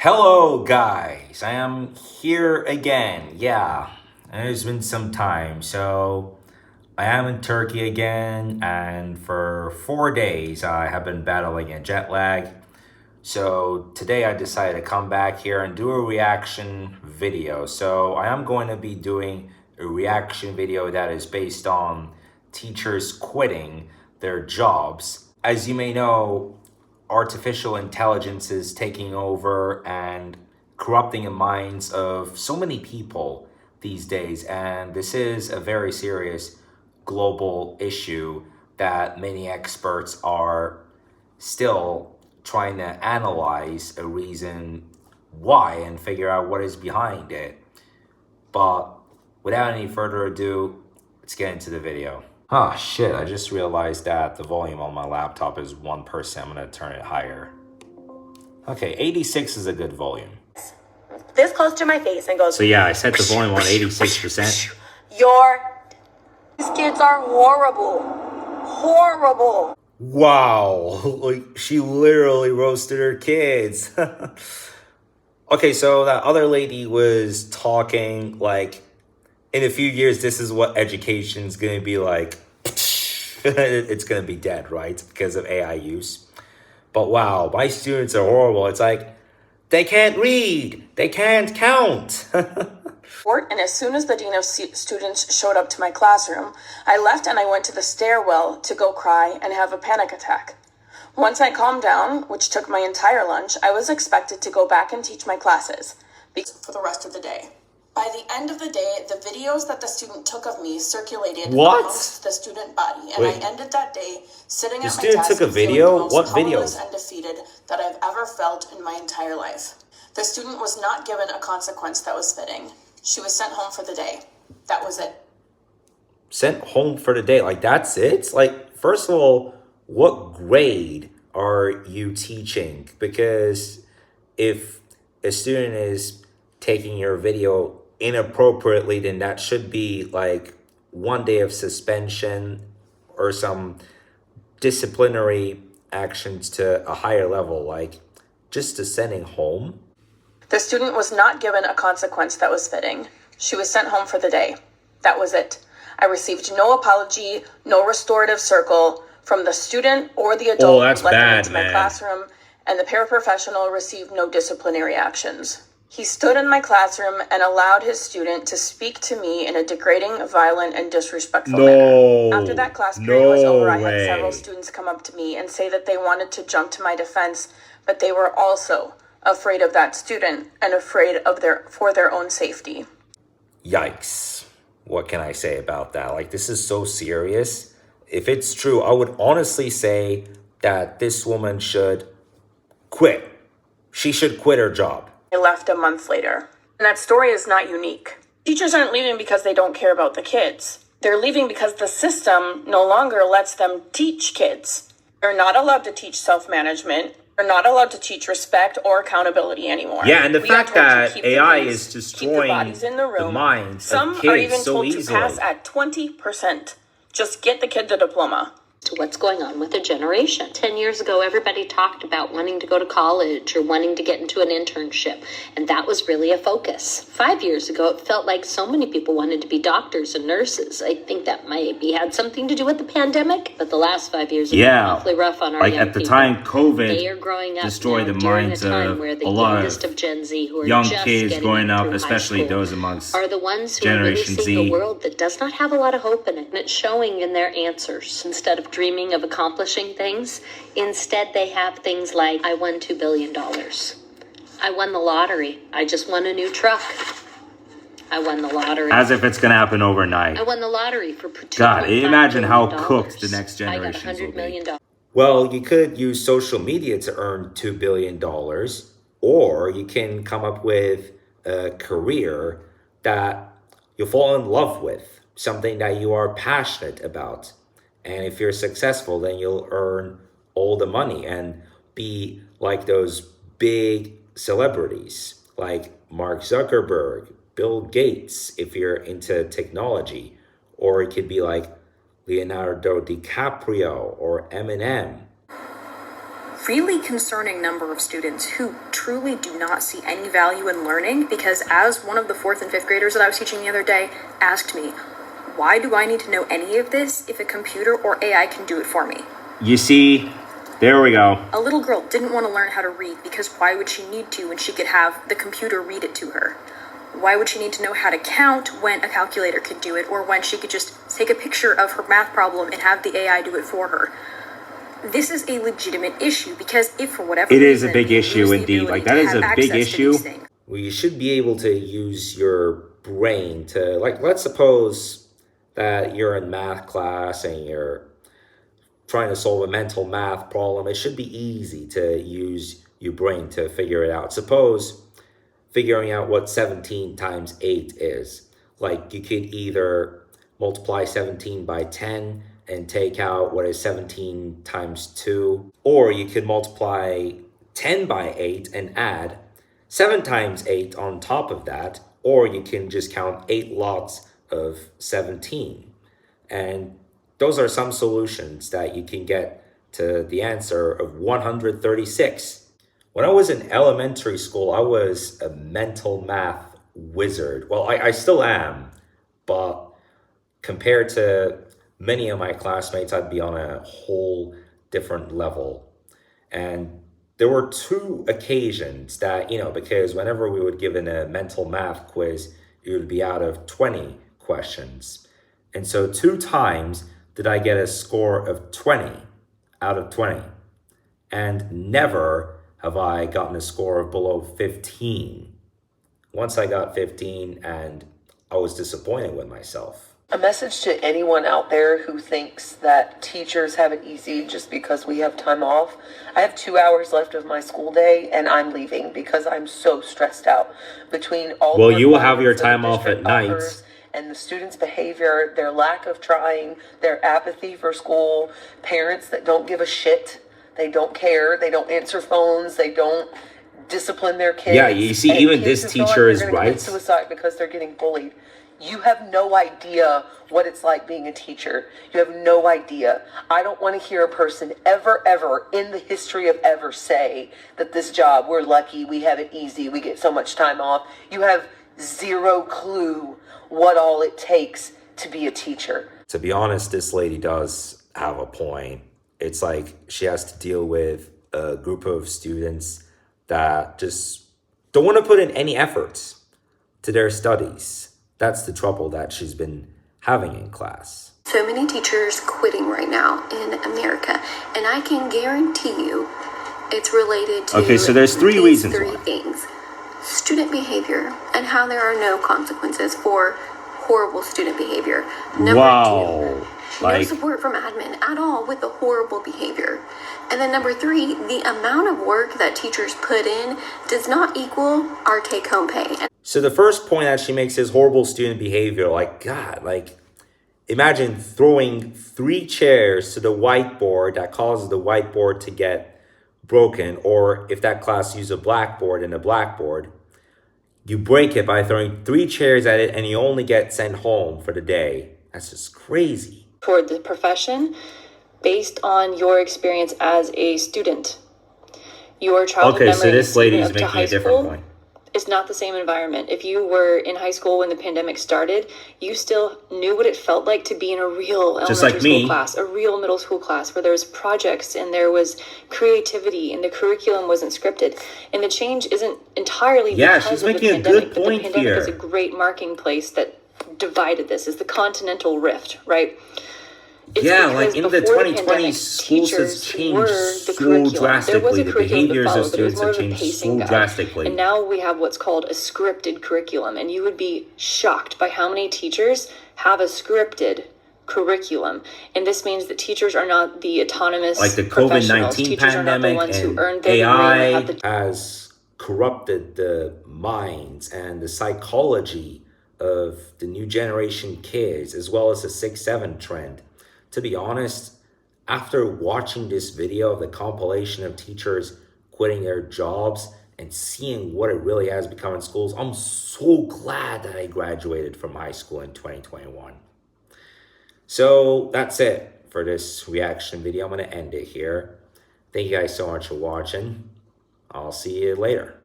Hello guys, I am here again. Yeah, it's been some time. So I am in Turkey again, and for 4 days I have been battling a jet lag. So today I decided to come back here and do a reaction video. So I am going to be doing a reaction video that is based on teachers quitting their jobs. As you may know, artificial intelligence is taking over and corrupting the minds of so many people these days. And this is a very serious global issue that many experts are still trying to analyze a reason why and figure out what is behind it. But without any further ado, let's get into the video. Ah, shit, I just realized that the volume on my laptop is 1%. I'm gonna turn it higher. Okay, 86 is a good volume. This close to my face and goes... So yeah, I set the volume on 86%. These kids are horrible. Horrible. Wow, like she literally roasted her kids. Okay, so that other lady was talking like, in a few years, this is what education's gonna be like. It's gonna be dead, right? Because of AI use. But wow, my students are horrible. It's like, they can't read, they can't count. And as soon as the dean of students showed up to my classroom, I left and I went to the stairwell to go cry and have a panic attack. Once I calmed down, which took my entire lunch, I was expected to go back and teach my classes for the rest of the day. By the end of the day, the videos that the student took of me circulated amongst the student body, and I ended that day sitting at my desk. The student took a video? What video? And defeated that I've ever felt in my entire life. The student was not given a consequence that was fitting. She was sent home for the day. That was it. Sent home for the day? Like, that's it? Like, first of all, what grade are you teaching? Because if a student is taking your video inappropriately, then that should be like 1 day of suspension or some disciplinary actions to a higher level, like just to sending home. The student was not given a consequence that was fitting. She was sent home for the day. That was it. I received no apology, no restorative circle from the student or the adult who let them into my classroom, and the paraprofessional received no disciplinary actions. He stood in my classroom and allowed his student to speak to me in a degrading, violent, and disrespectful manner. After that class period was over, I had several students come up to me and say that they wanted to jump to my defense, but they were also afraid of that student and afraid of for their own safety. Yikes. What can I say about that? Like, this is so serious. If it's true, I would honestly say that this woman should quit. She should quit her job. I left a month later. And that story is not unique. Teachers aren't leaving because they don't care about the kids. They're leaving because the system no longer lets them teach kids. They're not allowed to teach self-management. They're not allowed to teach respect or accountability anymore. Yeah, and the fact that AI is destroying the minds of kids so easily. Some are even told to pass at 20%. Just get the kid the diploma. To what's going on with a generation. 10 years ago, everybody talked about wanting to go to college or wanting to get into an internship, and that was really a focus. 5 years ago, it felt like so many people wanted to be doctors and nurses. I think that maybe had something to do with the pandemic, but the last 5 years have been awfully rough on our young people. Like at the time, COVID they are growing up destroyed now the minds of a lot of Gen Z who are young just kids growing up, through especially high school, those amongst are the ones who Generation are really seeing Z. a world that does not have a lot of hope in it, and it's showing in their answers. Instead of dreaming of accomplishing things, instead they have things like, I won $2 billion. I won the lottery. I just won a new truck. I won the lottery. As if it's going to happen overnight. I won the lottery for $2.5 God, imagine how billion. cooked the next generations will $100 million. be. Well, you could use social media to earn $2 billion, or you can come up with a career that you fall in love with, something that you are passionate about. And if you're successful, then you'll earn all the money and be like those big celebrities like Mark Zuckerberg, Bill Gates, if you're into technology. Or it could be like Leonardo DiCaprio or Eminem. really concerning number of students who truly do not see any value in learning, because as one of the 4th and 5th graders that I was teaching the other day asked me, why do I need to know any of this if a computer or AI can do it for me? You see, there we go. A little girl didn't want to learn how to read because why would she need to when she could have the computer read it to her? Why would she need to know how to count when a calculator could do it, or when she could just take a picture of her math problem and have the AI do it for her? This is a legitimate issue, because if for whatever It is a reason big you issue lose the indeed. ability Like, to that is have a big access to issue. these things- Well, you should be able to use your brain to, like, let's suppose that you're in math class and you're trying to solve a mental math problem. It should be easy to use your brain to figure it out. Suppose figuring out what 17 times 8 is. Like, you could either multiply 17 by 10 and take out what is 17 times 2, or you could multiply 10 by 8 and add 7 times 8 on top of that, or you can just count 8 lots of 17. And those are some solutions that you can get to the answer of 136. When I was in elementary school, I was a mental math wizard. Well, I still am, but compared to many of my classmates, I'd be on a whole different level. And there were 2 occasions that, because whenever we would give in a mental math quiz, it would be out of 20 questions. And so 2 times did I get a score of 20 out of 20. And never have I gotten a score of below 15. Once I got 15, and I was disappointed with myself. A message to anyone out there who thinks that teachers have it easy just because we have time off. I have 2 hours left of my school day, and I'm leaving because I'm so stressed out between all. Well, the you will have your requirements time the off at district night. offers, and the students' behavior, their lack of trying, their apathy for school, parents that don't give a shit, they don't care, they don't answer phones, they don't discipline their kids. Yeah, you see, and even kids this who feel like teacher they're is gonna commit right. Suicide because they're getting bullied. You have no idea what it's like being a teacher. You have no idea. I don't want to hear a person ever in the history of ever say that this job, we're lucky, we have it easy, we get so much time off. You have zero clue what all it takes to be a teacher. To be honest, this lady does have a point. It's like she has to deal with a group of students that just don't want to put in any efforts to their studies. That's the trouble that she's been having in class. So many teachers quitting right now in America, and I can guarantee you it's related to Okay, so there's 3 these reasons 3 why. things. Student behavior, and how there are no consequences for horrible student behavior. Number Wow. 2, Like, no support from admin at all with the horrible behavior. And then number 3, the amount of work that teachers put in does not equal our take-home pay. so the first point that she makes is horrible student behavior. Like, God, like, imagine throwing 3 chairs to the whiteboard that causes the whiteboard to get broken, or if that class uses a blackboard and a blackboard, you break it by throwing 3 chairs at it and you only get sent home for the day. That's just crazy. Toward the profession based on your experience as a student. Your childhood Okay, so memories, this lady even is up to making high a different school, point. It's not the same environment. If you were in high school when the pandemic started, you still knew what it felt like to be in a real Just elementary like school me. class, a real middle school class where there was projects and there was creativity and the curriculum wasn't scripted. And the change isn't entirely Yeah, because she's of the making a pandemic, good but point the pandemic here. is a great marking place that divided this, is the continental rift, right? It's Yeah, because like in the before 2020s, pandemic, schools has teachers changed were the so curriculum. There was drastically. a The curriculum to behaviors follow, of but it was students more have of a changed pacing so guide. drastically. And now we have what's called a scripted curriculum, and you would be shocked by how many teachers have a scripted curriculum. And this means that teachers are not the autonomous Like the professionals. COVID-19 Teachers are not the pandemic ones who and earned their degree and AI have the has corrupted the minds and the psychology of the new generation kids, as well as the 6-7 trend. To be honest, after watching this video of the compilation of teachers quitting their jobs and seeing what it really has become in schools, I'm so glad that I graduated from high school in 2021. So that's it for this reaction video. I'm going to end it here. Thank you guys so much for watching. I'll see you later.